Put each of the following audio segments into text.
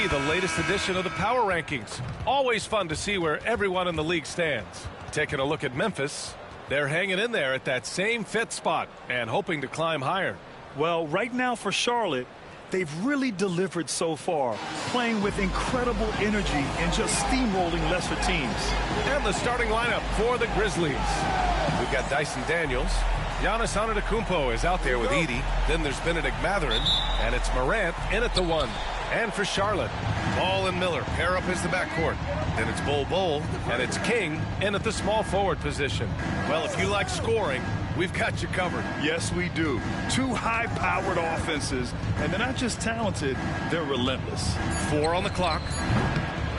be the latest edition of the Power Rankings. Always fun to see where everyone in the league stands. Taking a look at Memphis, they're hanging in there at that same fifth spot and hoping to climb higher. Well, right now for Charlotte, they've really delivered so far, playing with incredible energy and just steamrolling lesser teams. And the starting lineup for the Grizzlies. We've got Dyson Daniels. Giannis Antetokounmpo is out there with Edey. Then there's Benedict Mathurin, and it's Morant in at the 1. And for Charlotte, Ball and Miller pair up as the backcourt. Then it's Bol, and it's King in at the small forward position. Well, if you like scoring, we've got you covered. Yes, we do. Two high-powered offenses, and they're not just talented, they're relentless. 4 on the clock,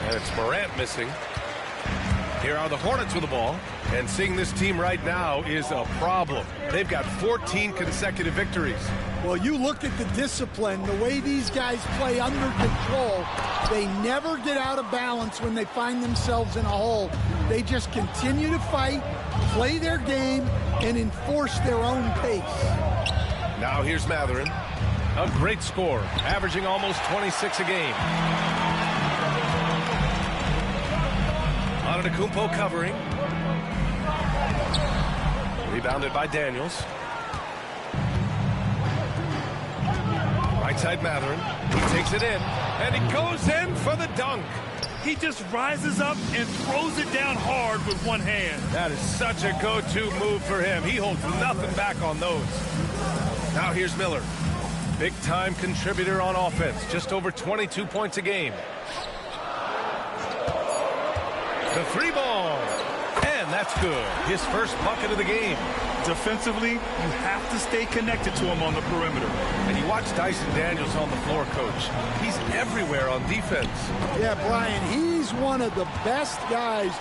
and it's Morant missing. Here are the Hornets with the ball, and seeing this team right now is a problem. They've got 14 consecutive victories. Well, you look at the discipline, the way these guys play under control, they never get out of balance when they find themselves in a hole. They just continue to fight, play their game, and enforce their own pace. Now here's Mathurin, a great scorer, averaging almost 26 a game. Antetokounmpo covering. Rebounded by Daniels. Right side Mathurin. He takes it in, and he goes in for the dunk. He just rises up and throws it down hard with one hand. That is such a go-to move for him. He holds nothing back on those. Now here's Miller. Big-time contributor on offense. Just over 22 points a game. The 3 ball. And that's good. His first bucket of the game. Defensively, you have to stay connected to him on the perimeter. And you watch Dyson Daniels on the floor, Coach. He's everywhere on defense. Yeah, Brian, he's one of the best guys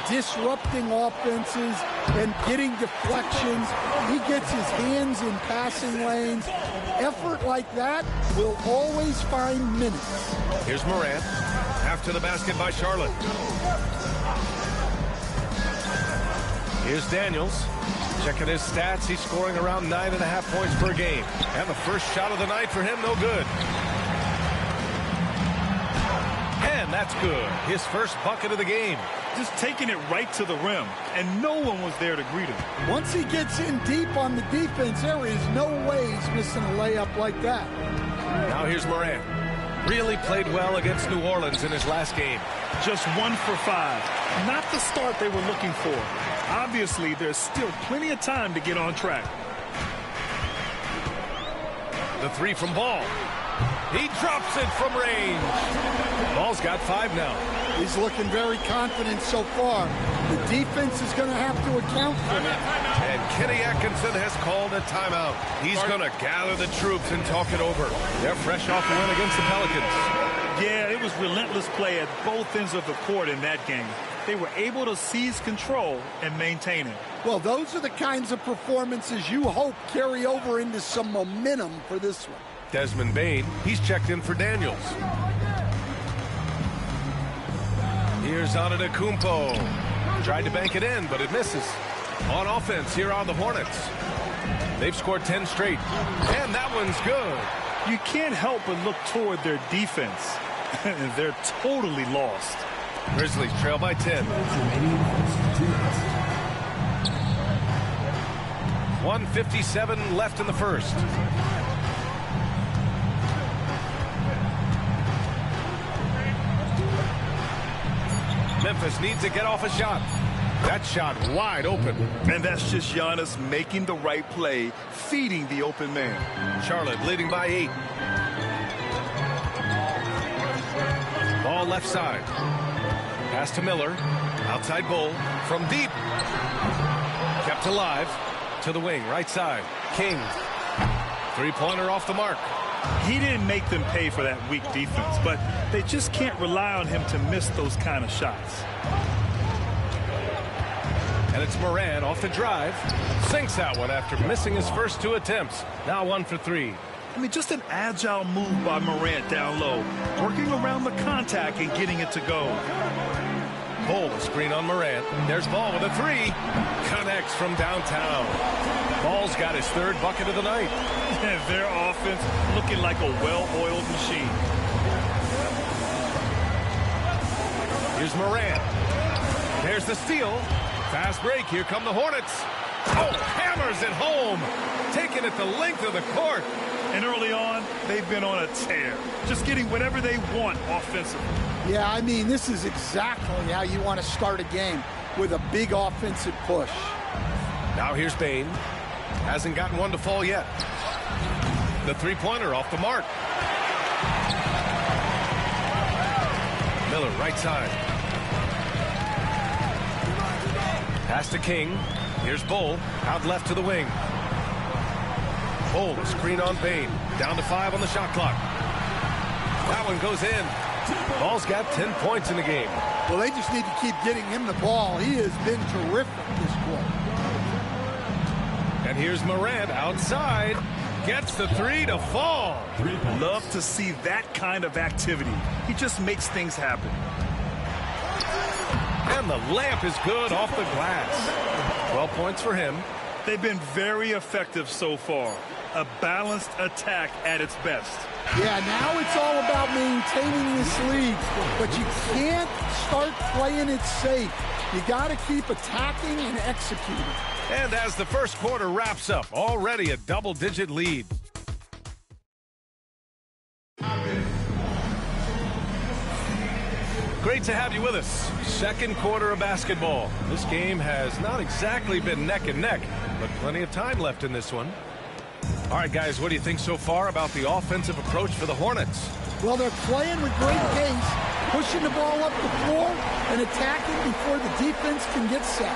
disrupting offenses and getting deflections. He gets his hands in passing lanes. Effort like that will always find minutes. Here's Morant. After the basket by Charlotte. Here's Daniels. Checking his stats, he's scoring around 9.5 points per game. And the first shot of the night for him, no good. And that's good. His first bucket of the game. Just taking it right to the rim, and no one was there to greet him. Once he gets in deep on the defense, there is no way he's missing a layup like that. Now here's Morant. Really played well against New Orleans in his last game. Just 1 for 5. Not the start they were looking for. Obviously, there's still plenty of time to get on track. The 3 from Ball. He drops it from range. Ball's got 5 now. He's looking very confident so far. The defense is going to have to account for that. And Kenny Atkinson has called a timeout. He's going to gather the troops and talk it over. They're fresh off the win against the Pelicans. Yeah, it was relentless play at both ends of the court in that game. They were able to seize control and maintain it. Well, those are the kinds of performances you hope carry over into some momentum for this one. Desmond Bane, he's checked in for Daniels. Here's Antetokounmpo. Tried to bank it in, but it misses. On offense, here are the Hornets. They've scored 10 straight. And that one's good. You can't help but look toward their defense. They're totally lost. Grizzlies trail by 10. 1:57 left in the first. Memphis needs to get off a shot. That shot wide open. And that's just Giannis making the right play, feeding the open man. Charlotte leading by 8. Ball left side. Pass to Miller. Outside Bol from deep. Kept alive. To the wing, right side. King. 3-pointer off the mark. He didn't make them pay for that weak defense, but they just can't rely on him to miss those kind of shots. And it's Morant off the drive. Sinks that one after missing his first 2 attempts. Now 1 for 3. I mean, just an agile move by Morant down low, working around the contact and getting it to go. Bol, a screen on Morant. There's Ball with a 3. Connects from downtown. Ball's got his 3rd bucket of the night. Their offense looking like a well-oiled machine. Here's Morant. There's the steal. Fast break. Here come the Hornets. Oh, hammers it home. Taking it the length of the court. And early on, they've been on a tear. Just getting whatever they want offensively. Yeah, I mean, this is exactly how you want to start a game, with a big offensive push. Now here's Bane. Hasn't gotten one to fall yet. The three-pointer off the mark. Miller, right side. Pass to King. Here's Bull. Out left to the wing. Bull, screen on Bane. Down to 5 on the shot clock. That one goes in. Ball's got 10 points in the game. Well, they just need to keep getting him the ball. He has been terrific this quarter. And here's Morant outside. Gets the three to fall. Love to see that kind of activity. He just makes things happen. And the layup is good off the glass. 12 points for him. They've been very effective so far. A balanced attack at its best. Yeah, now it's all about maintaining this lead. But you can't start playing it safe. You got to keep attacking and executing. And as the first quarter wraps up, already a double-digit lead. Great to have you with us. Second quarter of basketball. This game has not exactly been neck and neck, but plenty of time left in this one. All right, guys, what do you think so far about the offensive approach for the Hornets? Well, they're playing with great pace, pushing the ball up the floor and attacking before the defense can get set.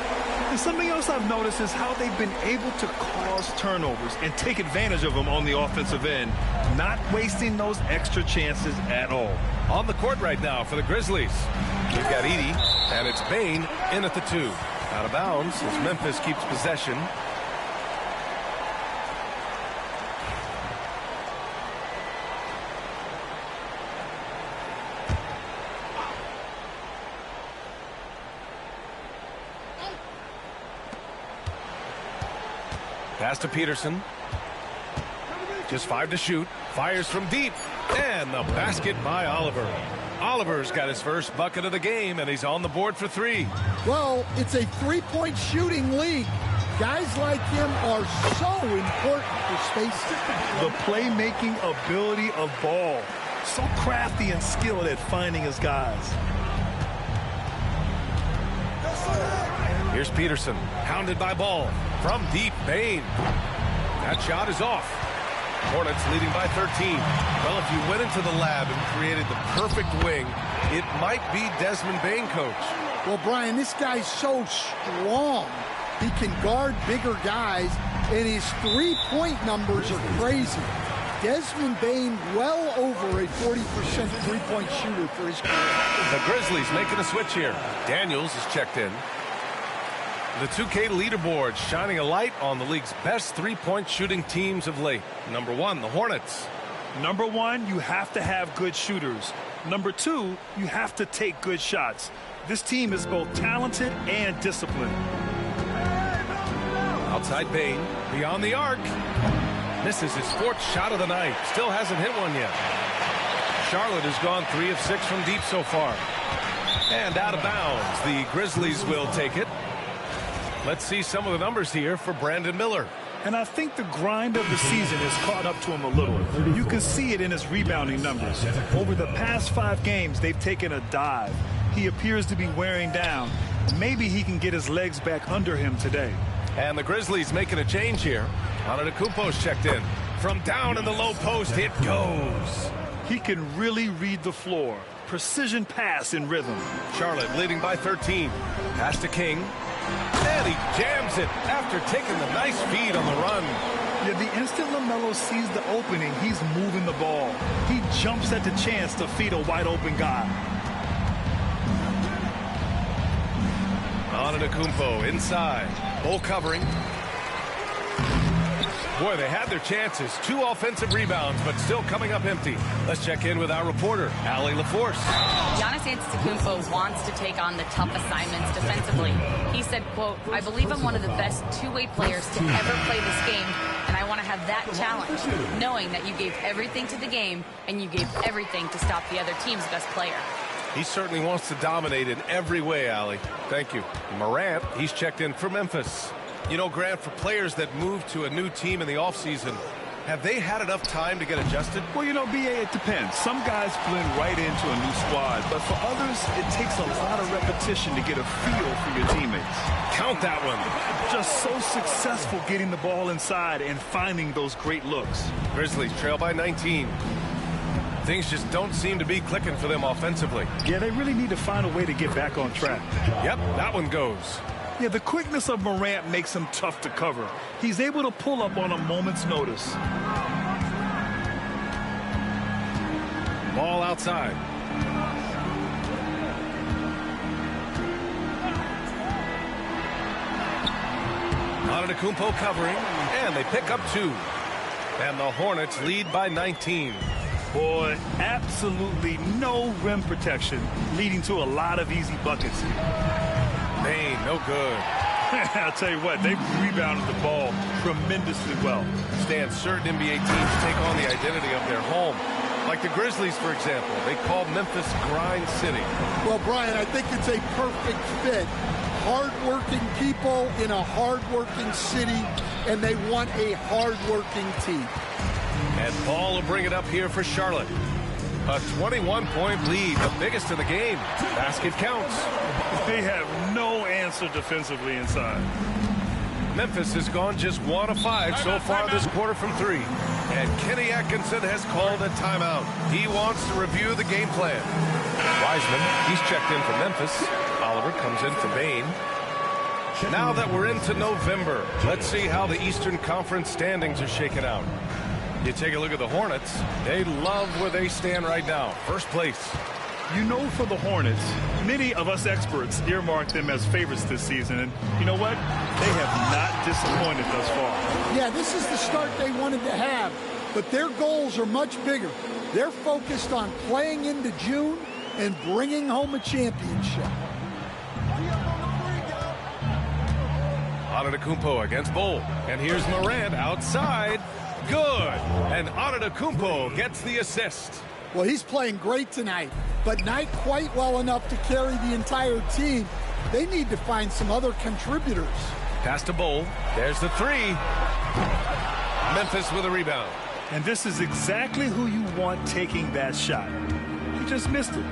And something else I've noticed is how they've been able to cause turnovers and take advantage of them on the offensive end, not wasting those extra chances at all. On the court right now for the Grizzlies. We've got Edey, and it's Bane in at the 2. Out of bounds as Memphis keeps possession. Pass to Peterson. Just 5 to shoot. Fires from deep. And the basket by Oliver. Oliver's got his first bucket of the game, and he's on the board for 3. Well, it's a three-point shooting league. Guys like him are so important for space. The playmaking ability of Ball. So crafty and skilled at finding his guys. Here's Peterson. Hounded by Ball. From deep, Bane. That shot is off. Hornets leading by 13. Well, if you went into the lab and created the perfect wing, it might be Desmond Bane, coach. Well, Brian, this guy's so strong. He can guard bigger guys, and his three-point numbers are crazy. Desmond Bane well over a 40% three-point shooter for his career. The Grizzlies making a switch here. Daniels is checked in. The 2K leaderboard shining a light on the league's best three-point shooting teams of late. Number 1, the Hornets. Number 1, you have to have good shooters. Number 2, you have to take good shots. This team is both talented and disciplined. Outside Bane, beyond the arc. Misses his 4th shot of the night. Still hasn't hit one yet. Charlotte has gone 3 of 6 from deep so far. And out of bounds. The Grizzlies will take it. Let's see some of the numbers here for Brandon Miller. And I think the grind of the season has caught up to him a little. You can see it in his rebounding numbers. Over the past 5 games, they've taken a dive. He appears to be wearing down. Maybe he can get his legs back under him today. And the Grizzlies making a change here. Antetokounmpo's checked in. From down in the low post, it goes. He can really read the floor. Precision pass in rhythm. Charlotte leading by 13. Pass to King. And he jams it after taking the nice feed on the run. Yeah, the instant LaMelo sees the opening, he's moving the ball. He jumps at the chance to feed a wide-open guy. Antetokounmpo inside. Bull covering. Boy, they had their chances. 2 offensive rebounds, but still coming up empty. Let's check in with our reporter, Allie LaForce. Giannis Antetokounmpo wants to take on the tough assignments defensively. He said, quote, "I believe I'm one of the best two-way players to ever play this game, and I want to have that challenge, knowing that you gave everything to the game and you gave everything to stop the other team's best player." He certainly wants to dominate in every way, Allie. Thank you. Morant, he's checked in for Memphis. You know, Grant, for players that move to a new team in the offseason, have they had enough time to get adjusted? Well, you know, B.A., it depends. Some guys blend right into a new squad, but for others, it takes a lot of repetition to get a feel for your teammates. Count that one. Just so successful getting the ball inside and finding those great looks. Grizzlies trail by 19. Things just don't seem to be clicking for them offensively. Yeah, they really need to find a way to get back on track. Yep, that one goes. Yeah, the quickness of Morant makes him tough to cover. He's able to pull up on a moment's notice. Ball outside. Antetokounmpo covering, and they pick up 2. And the Hornets lead by 19. Boy, absolutely no rim protection, leading to a lot of easy buckets here. Bane, no good. I'll tell you what, they've rebounded the ball tremendously well. Stan, certain NBA teams take on the identity of their home. Like the Grizzlies, for example. They call Memphis Grind City. Well, Brian, I think it's a perfect fit. Hard-working people in a hard-working city, and they want a hard-working team. And Paul will bring it up here for Charlotte. A 21-point lead, the biggest in the game. Basket counts. They have no answer defensively inside. Memphis has gone just 1 of 5 so far this quarter from 3. And Kenny Atkinson has called a timeout. He wants to review the game plan. Wiseman, he's checked in for Memphis. Oliver comes in for Bane. Now that we're into November, let's see how the Eastern Conference standings are shaking out. You take a look at the Hornets. They love where they stand right now. First place. You know, for the Hornets, many of us experts earmarked them as favorites this season. And you know what? They have not disappointed thus far. Yeah, this is the start they wanted to have, but their goals are much bigger. They're focused on playing into June and bringing home a championship. Antetokounmpo against Bol. And here's Morant outside. Good. And Antetokounmpo gets the assist. Well, he's playing great tonight, but not quite well enough to carry the entire team. They need to find some other contributors. Pass to Bol. There's the 3. Memphis with a rebound. And this is exactly who you want taking that shot. He just missed it.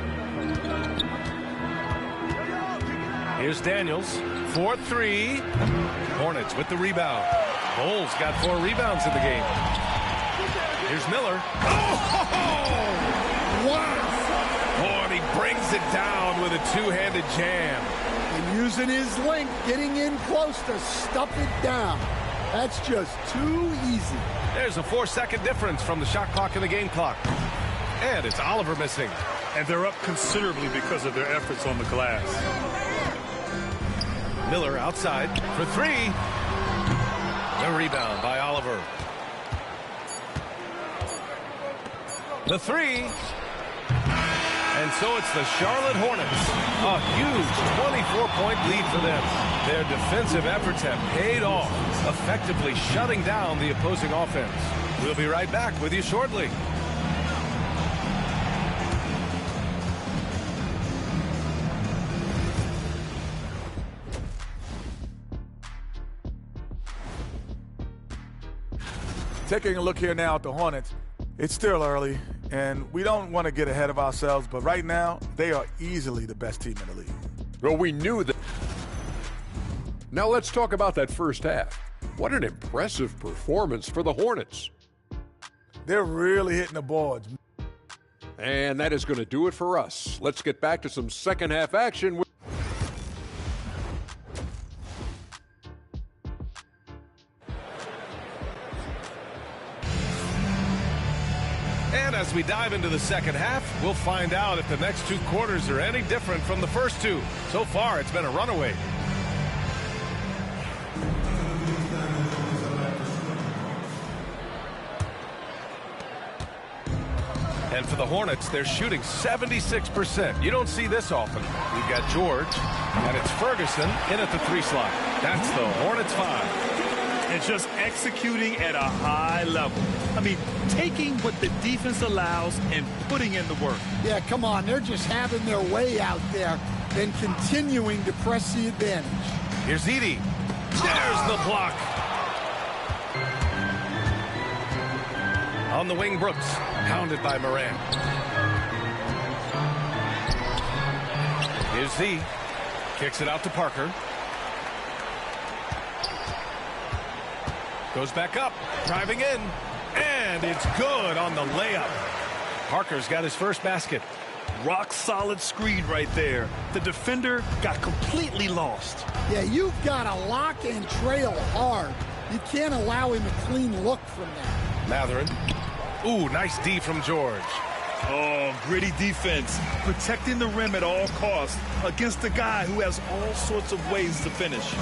Here's Daniels. 4-3. Hornets with the rebound. Bol's got 4 rebounds in the game. Here's Miller. Oh! Wow! Oh, and he brings it down with a 2-handed jam. And using his length, getting in close to stuff it down. That's just too easy. There's a 4-second difference from the shot clock and the game clock. And it's Oliver missing. And they're up considerably because of their efforts on the glass. Miller outside for 3. The rebound by Oliver. The 3. And so it's the Charlotte Hornets. A huge 24-point lead for them. Their defensive efforts have paid off, effectively shutting down the opposing offense. We'll be right back with you shortly. Taking a look here now at the Hornets, it's still early, and we don't want to get ahead of ourselves, but right now, they are easily the best team in the league. Well, we knew that. Now let's talk about that first half. What an impressive performance for the Hornets. They're really hitting the boards. And that is going to do it for us. Let's get back to some second half action. And as we dive into the second half, we'll find out if the next 2 quarters are any different from the first 2. So far, it's been a runaway. And for the Hornets, they're shooting 76%. You don't see this often. We've got George, and it's Ferguson in at the 3 slot. That's the Hornets 5. and just executing at a high level. I mean, taking what the defense allows and putting in the work. Yeah, come on. They're just having their way out there and continuing to press the advantage. Here's Edey. There's the block. On the wing, Brooks, pounded by Morant. Here's Z. Kicks it out to Parker. Goes back up, driving in, and it's good on the layup. Parker's got his first basket. Rock solid screen right there. The defender got completely lost. Yeah, you've got to lock and trail hard. You can't allow him a clean look from that. Mathurin. Ooh, nice D from George. Oh, gritty defense. Protecting the rim at all costs against a guy who has all sorts of ways to finish.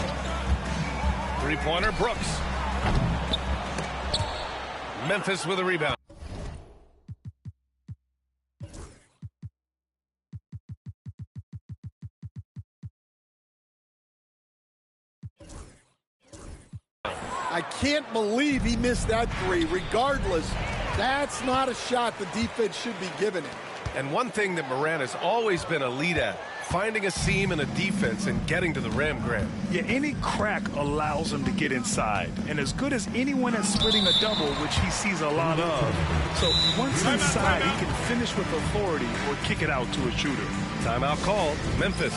Three-pointer, Brooks. Memphis with a rebound. I can't believe he missed that three. Regardless, that's not a shot the defense should be giving him. And one thing that Morant has always been a lead at, finding a seam in a defense and getting to the rim, Grant. Yeah, any crack allows him to get inside. And as good as anyone at splitting a double, which he sees a lot of. So once inside, he can finish with authority or kick it out to a shooter. Timeout called. Memphis.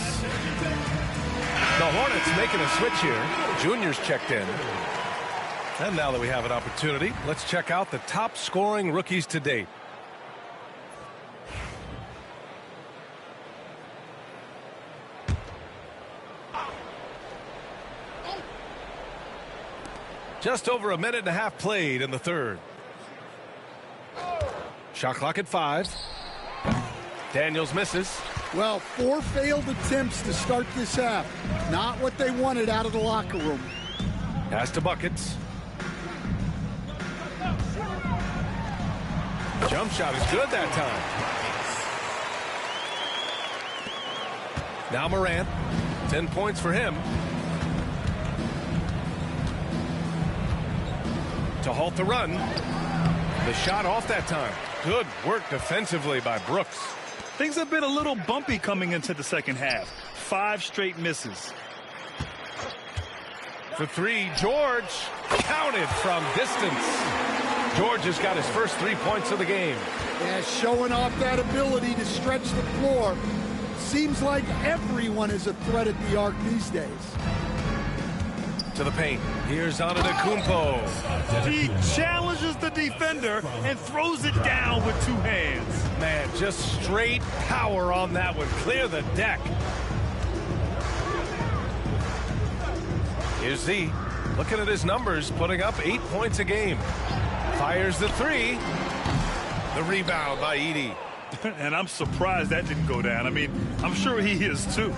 The Hornets making a switch here. Junior's checked in. And now that we have an opportunity, let's check out the top scoring rookies to date. Just over a minute and a half played in the third. Shot clock at 5. Daniels misses. Well, 4 failed attempts to start this half. Not what they wanted out of the locker room. Pass to Buckets. Jump shot is good that time. Now Morant. 10 points for him. To halt the run. The shot off that time. Good work defensively by Brooks. Things have been a little bumpy coming into the second half. 5 straight misses. For 3, George counted from distance. George has got his first 3 points of the game. Yeah, showing off that ability to stretch the floor. Seems like everyone is a threat at the arc these days. To the paint. Here's Antetokounmpo. He challenges the defender and throws it down with 2 hands. Man, just straight power on that one. Clear the deck. Here's Z. Looking at his numbers, putting up 8 points a game. Fires the 3. The rebound by Edey. And I'm surprised that didn't go down. I mean, I'm sure he is too.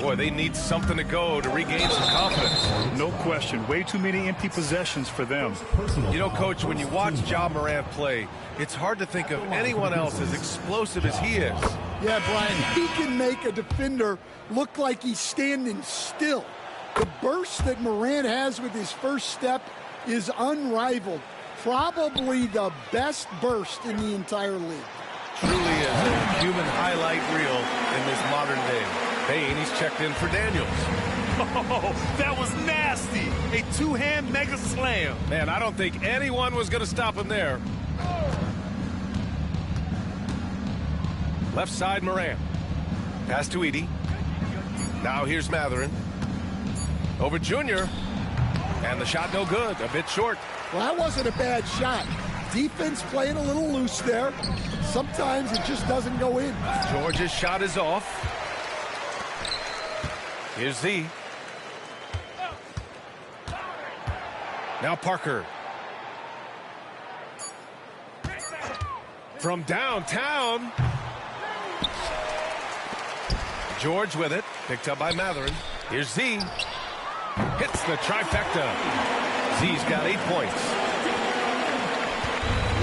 Boy, they need something to go to regain some confidence. No question. Way too many empty possessions for them. You know, Coach, when you watch Ja Morant play, it's hard to think of anyone else as explosive as he is. Yeah, Brian, he can make a defender look like he's standing still. The burst that Morant has with his first step is unrivaled. Probably the best burst in the entire league. Truly is a human highlight reel in this modern day. Payne, he's checked in for Daniels. Oh, that was nasty. A 2-hand mega slam. Man, I don't think anyone was going to stop him there. Left side, Morant. Pass to Edey. Now here's Mathurin. Over Junior. And the shot no good. A bit short. Well, that wasn't a bad shot. Defense playing a little loose there. Sometimes it just doesn't go in. George's shot is off. Here's Z. Now Parker. From downtown. George with it. Picked up by Mathurin. Here's Z. Hits the trifecta. Z's got 8 points.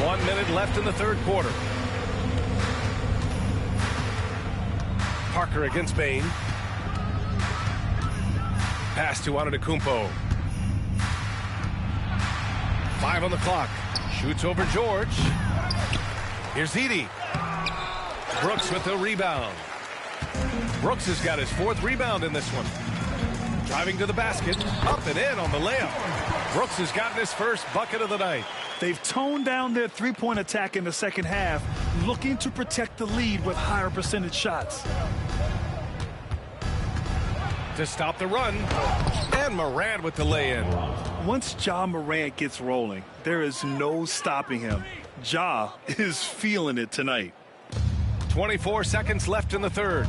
1 minute left in the third quarter. Parker against Bane. Pass to Antetokounmpo. 5 on the clock. Shoots over George. Here's Edey. Brooks with the rebound. Brooks has got his 4th rebound in this one. Driving to the basket. Up and in on the layup. Brooks has gotten his first bucket of the night. They've toned down their three-point attack in the second half, looking to protect the lead with higher percentage shots. To stop the run. And Morant with the lay-in. Once Ja Morant gets rolling, there is no stopping him. Ja is feeling it tonight. 24 seconds left in the third.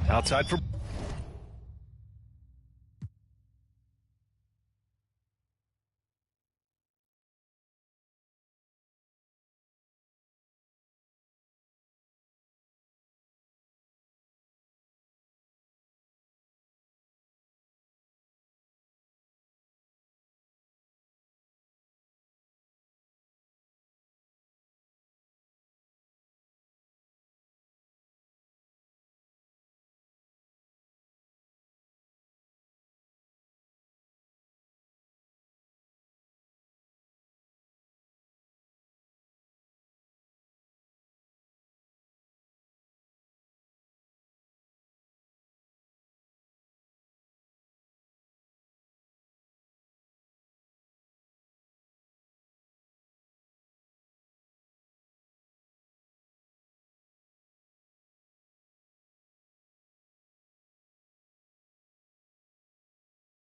Outside for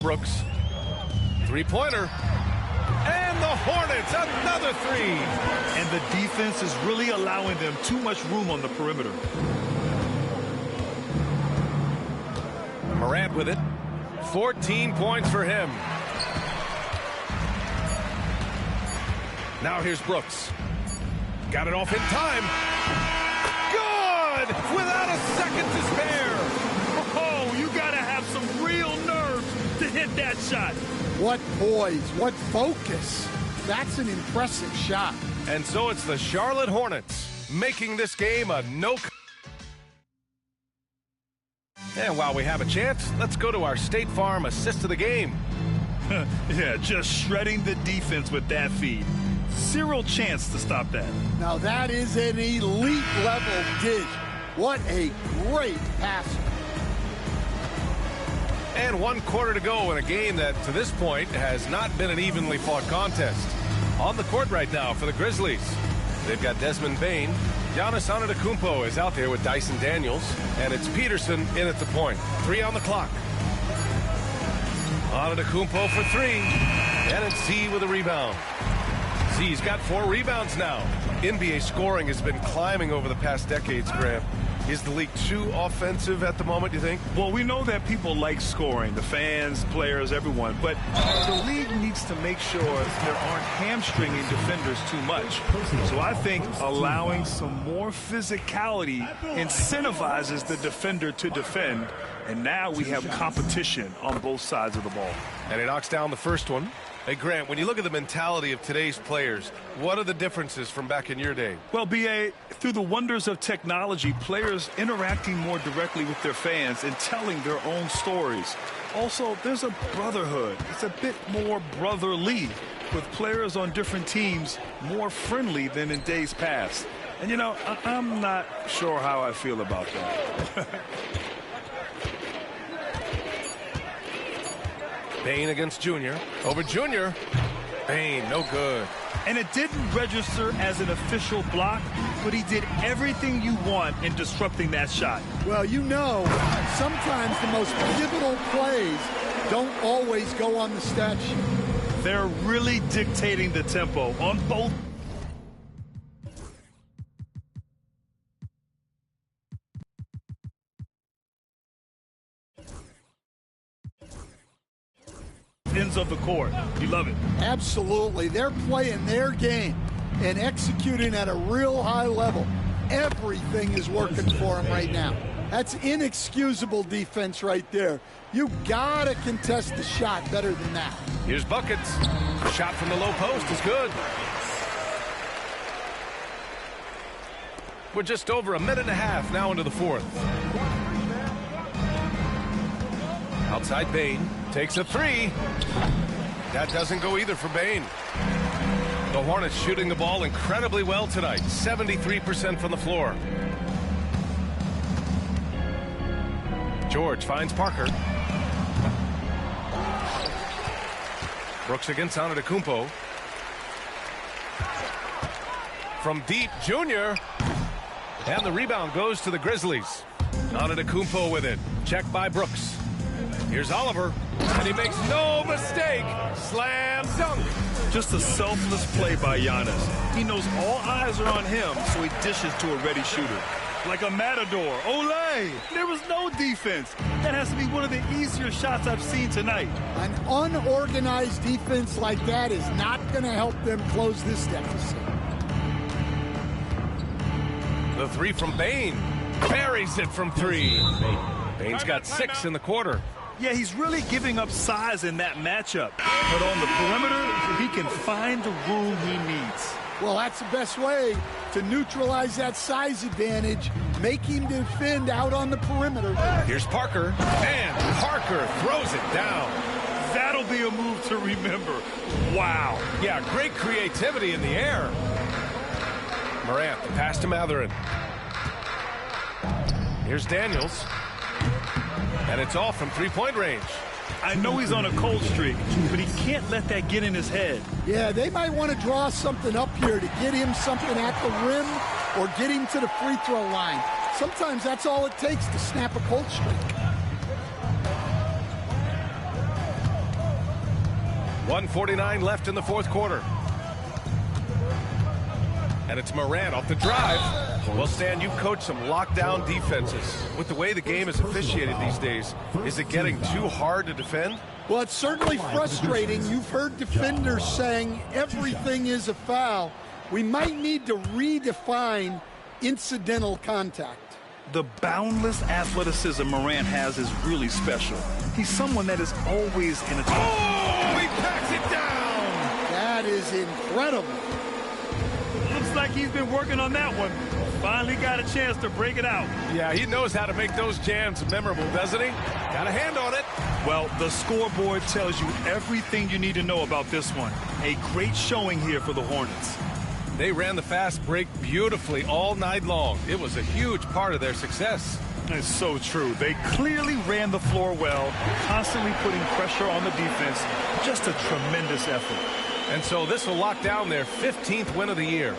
Brooks. Three-pointer. And the Hornets, another 3. And the defense is really allowing them too much room on the perimeter. Morant with it. 14 points for him. Now here's Brooks. Got it off in time. Good! Without a second to spare. Oh, you got to have some real nerve to hit that shot. What poise, what focus. That's an impressive shot. And so it's the Charlotte Hornets making this game a no. And while we have a chance, let's go to our State Farm assist of the game. Yeah, just shredding the defense with that feed. Zero chance to stop that. Now that is an elite level dish. What a great passer. And 1 quarter to go in a game that, to this point, has not been an evenly fought contest. On the court right now for the Grizzlies, they've got Desmond Bane. Giannis Antetokounmpo is out there with Dyson Daniels. And it's Peterson in at the point. 3 on the clock. Antetokounmpo for 3. And it's Z with a rebound. Z's got 4 rebounds now. NBA scoring has been climbing over the past decades, Graham. Is the league too offensive at the moment, you think? Well, we know that people like scoring, the fans, players, everyone, but the league needs to make sure there aren't hamstringing defenders too much. So I think allowing some more physicality incentivizes the defender to defend, and now we have competition on both sides of the ball. And he knocks down the first one. Hey, Grant, when you look at the mentality of today's players, what are the differences from back in your day? Well, B.A., through the wonders of technology, players interacting more directly with their fans and telling their own stories. Also, there's a brotherhood. It's a bit more brotherly, with players on different teams more friendly than in days past. And, you know, I'm not sure how I feel about that. Bane against Junior. Over Junior. Bane, no good. And it didn't register as an official block, but he did everything you want in disrupting that shot. Well, you know, sometimes the most pivotal plays don't always go on the stat sheet. They're really dictating the tempo on both. Ends of the court. You love it. Absolutely. They're playing their game and executing at a real high level. Everything is working for them right now. That's inexcusable defense right there. You gotta contest the shot better than that. Here's buckets. Shot from the low post is good. We're just over a minute and a half now into the fourth. Outside Bane takes a three. That doesn't go either for Bane. The Hornets shooting the ball incredibly well tonight. 73% from the floor. George finds Parker. Brooks against Antetokounmpo. From deep, Junior. And the rebound goes to the Grizzlies. Antetokounmpo with it. Checked by Brooks. Here's Oliver. And he makes no mistake. Slam dunk. Just a selfless play by Giannis. He knows all eyes are on him, so he dishes to a ready shooter. Like a matador. Olay! There was no defense. That has to be one of the easier shots I've seen tonight. An unorganized defense like that is not going to help them close this deficit. The three from Bane. Buries it from three. Bane's got 6 in the quarter. Yeah, he's really giving up size in that matchup. But on the perimeter, he can find the room he needs. Well, that's the best way to neutralize that size advantage. Make him defend out on the perimeter. Here's Parker. And Parker throws it down. That'll be a move to remember. Wow. Yeah, great creativity in the air. Morant, the pass to Mathurin. Here's Daniels. And it's off from three-point range. I know he's on a cold streak, but he can't let that get in his head. Yeah, they might want to draw something up here to get him something at the rim or get him to the free throw line. Sometimes that's all it takes to snap a cold streak. 1:49 left in the fourth quarter. And it's Morant off the drive. Well, Stan, you've coached some lockdown defenses. With the way the game is officiated these days, is it getting too hard to defend? Well, it's certainly frustrating. You've heard defenders saying everything is a foul. We might need to redefine incidental contact. The boundless athleticism Morant has is really special. He's someone that is always in a... Oh, he packs it down! That is incredible. Looks like he's been working on that one. Finally got a chance to break it out. Yeah, he knows how to make those jams memorable, doesn't he? Got a hand on it. Well, the scoreboard tells you everything you need to know about this one. A great showing here for the Hornets. They ran the fast break beautifully all night long. It was a huge part of their success. It's so true. They clearly ran the floor well, constantly putting pressure on the defense. Just a tremendous effort. And so this will lock down their 15th win of the year.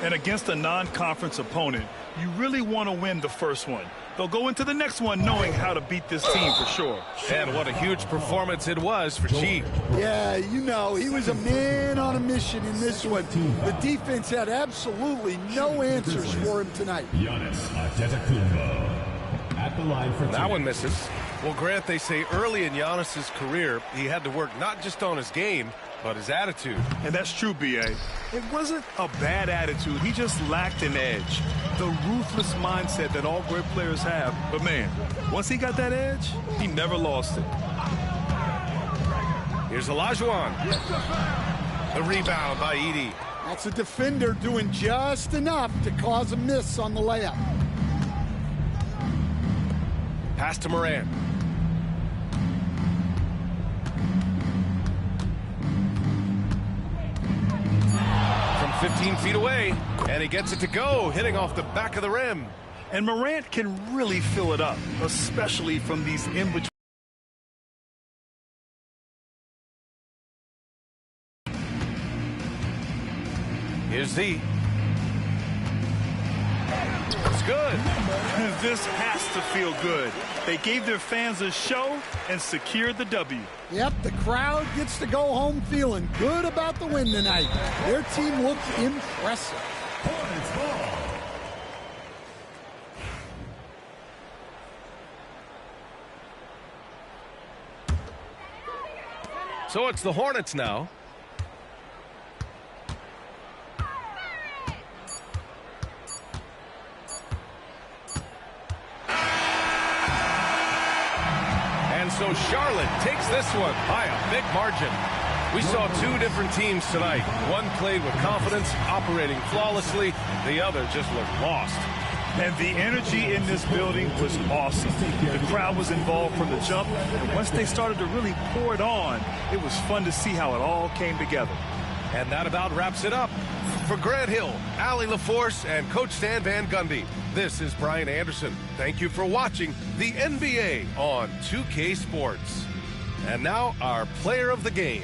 And against a non-conference opponent, you really want to win the first one. They'll go into the next one knowing how to beat this team for sure. And what a huge performance it was for G. Yeah, you know, he was a man on a mission in this one. The defense had absolutely no answers for him tonight. Giannis Antetokounmpo at the line for that one misses. Well, Grant, they say early in Giannis's career, he had to work not just on his game, but his attitude. And that's true, B.A. It wasn't a bad attitude. He just lacked an edge. The ruthless mindset that all great players have. But, man, once he got that edge, he never lost it. Here's Olajuwon. The rebound by Edey. That's a defender doing just enough to cause a miss on the layup. Pass to Morant. From 15 feet away, and he gets it to go, hitting off the back of the rim. And Morant can really fill it up, especially from these in-between. Here's Z. It's good. This has to feel good. They gave their fans a show and secured the W. Yep, the crowd gets to go home feeling good about the win tonight. Their team looked impressive. So it's the Hornets now. And so Charlotte takes this one by a big margin. We saw two different teams tonight. One played with confidence, operating flawlessly. The other just looked lost. And the energy in this building was awesome. The crowd was involved from the jump, and once they started to really pour it on, it was fun to see how it all came together. And that about wraps it up. For Grant Hill, Allie LaForce, and Coach Stan Van Gundy, this is Brian Anderson. Thank you for watching the NBA on 2K Sports. And now our player of the game.